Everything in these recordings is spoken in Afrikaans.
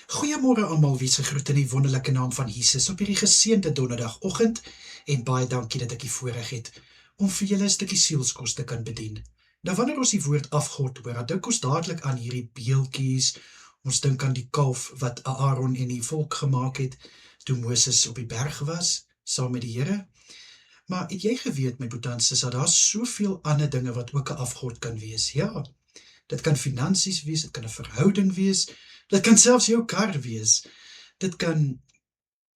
Goeiemôre almal, wie se groet in die wonderlike naam van Jesus op hierdie geseënde donderdagoggend en baie dankie dat ek die voorreg het om vir julle 'n stukkie sielskos te kan bedien. Nou wanneer ons die woord afgod hoor, dan dink ons dadelik aan hierdie beeltjies. Ons dink aan die kalf wat Aaron en die volk gemaak het toe Moses op die berg was saam met die Here. Maar het jy geweet, my boetans, dat daar soveel ander dinge wat ook 'n afgod kan wees? Ja, dit kan finansies wees, dit kan 'n verhouding wees, dit kan selfs jou kar wees. Dit kan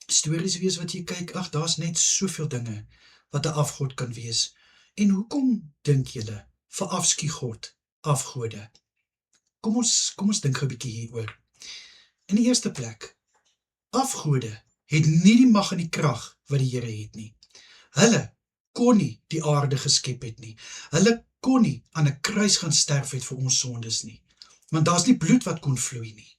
stories wees wat jy kyk, ag, daar's net soveel dinge wat 'n afgod kan wees. En hoekom dink julle verafskuw God afgode? Kom ons dink gou 'n bietjie hieroor. In die eerste plek, afgode het nie die mag en die krag wat die Here het nie. Hulle kon nie die aarde geskep het nie. Hulle kon nie aan 'n kruis gaan sterf het vir ons sondes nie. Want daar's nie bloed wat kon vloei nie.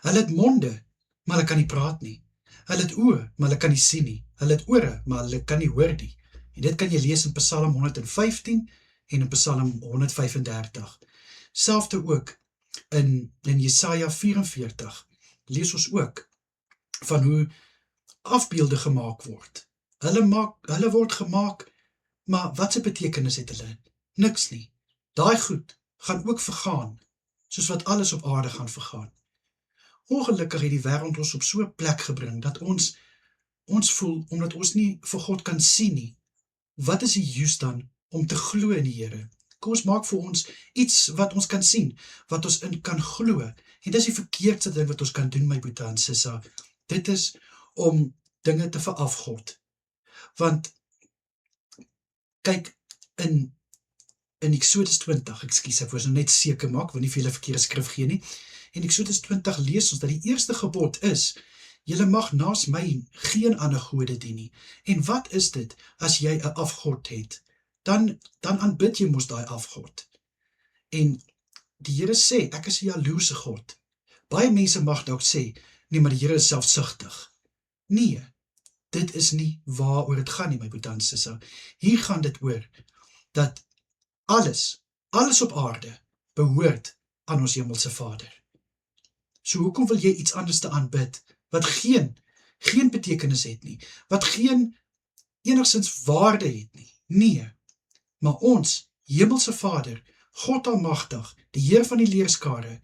Hulle het monde, maar hulle kan nie praat nie. Hulle het oë, maar hulle kan nie sien nie. Hulle het ore, maar hulle kan nie hoor nie. En dit kan jy lees in Psalm 115 en in Psalm 135. Selfde ook in Jesaja 44 lees ons ook van hoe afbeelde gemaak word. Hulle word gemaak, maar wat se betekenis het hulle? Niks nie. Daai goed gaan ook vergaan, soos wat alles op aarde gaan vergaan. Ongelukkig het die wêreld ons op so 'n plek gebring, dat ons voel, omdat ons nie vir God kan sien nie, wat is die use dan om te glo in die Here? Kom ons maak vir ons iets wat ons kan sien, wat ons in kan glo, en dis die verkeerdste ding wat ons kan doen, my boete en sissa. Dit is om dinge te verafgod. Want, kyk, in Exodus 20, ek wou nou net seker maak, wil nie vir julle verkeerde skrif gee nie. In Exodus 20 lees ons dat die eerste gebod is, julle mag naas my geen ander gode dien nie. En wat is dit as jy 'n afgod het? Dan aanbid jy mos daai afgod. En die Here sê, ek is 'n jaloerse God. Baie mense mag dalk sê, nee, maar die Here is selfsugtig. Nee, dit is nie waaroor dit gaan nie, my boete en sissa. Hier gaan dit oor dat alles op aarde behoort aan ons hemelse Vader. So hoekom wil jy iets anders te aanbid, wat geen betekenis het nie, wat geen enigsins waarde het nie? Nee, maar ons hemelse Vader, God almagtig, die Heer van die leerskare,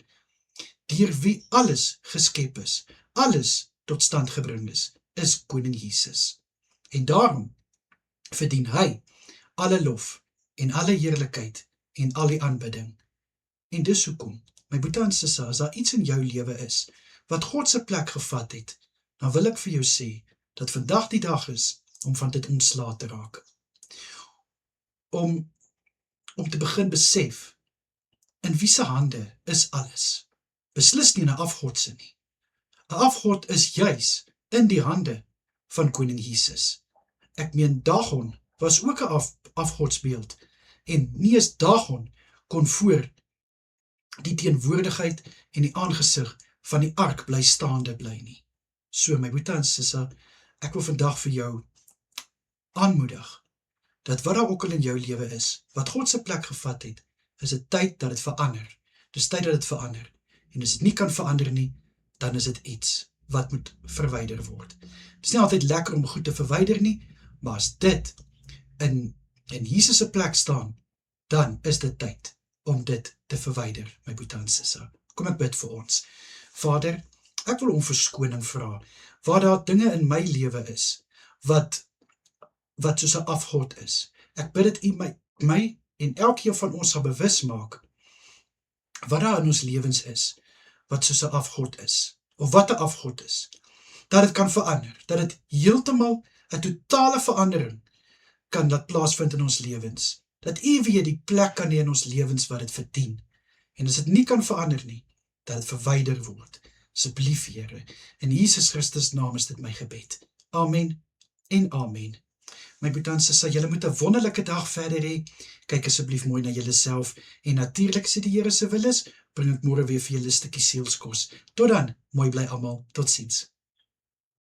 deur wie alles geskep is, alles tot stand gebring is Koning Jesus. En daarom verdien hy alle lof en alle heerlikheid en al die aanbidding. En dis hoekom, my boete en sissa, as daar iets in jou lewe is, wat God se plek gevat het, dan wil ek vir jou sê, dat vandag die dag is, om van dit ontslae te raak. Om te begin besef, in wie se hande is alles. Beslis nie 'n afgodse nie. 'n Afgod is juis in die hande van Koning Jesus. Ek meen, Dagon was ook 'n afgodsbeeld, en nie eens Dagon kon voor die teenwoordigheid en die aangesig van die ark bly staande bly nie. So, my boete en sissa, ek wil vandag vir jou aanmoedig, dat wat daar ook al in jou lewe is, wat God se plek gevat het, is dit tyd dat dit verander. Dis tyd dat dit verander. En as dit nie kan verander nie, dan is dit iets wat moet verwyder word. Dit is nie altyd lekker om goed te verwyder nie, maar as dit in Jesus se plek staan, dan is dit tyd om dit te verwyder, my boete en sissa. Kom ek bid vir ons. Vader, ek wil om verskoning vra, waar daar dinge in my lewe is, wat soos 'n afgod is. Ek bid dit U my en elkeen van ons sal bewus maak, wat daar in ons lewens is, wat soos 'n afgod is, of wat 'n afgod is, dat dit kan verander, dat dit heeltemal 'n totale verandering kan laat plaasvind in ons lewens, dat U weer die plek kan hê in ons lewens wat dit verdien, en as dit nie kan verander nie, dat dit verwyder word. Asseblief, Here, in Jesus Christus naam is dit my gebed. Amen en amen. My boete en sissa, julle moet 'n wonderlike dag verder hê. Kyk asseblief mooi na julleself, en natuurlik, as dit die Here se wil is, bring ek môre weer vir julle 'n stukkie sielskos. Tot dan, mooi bly almal, totsiens.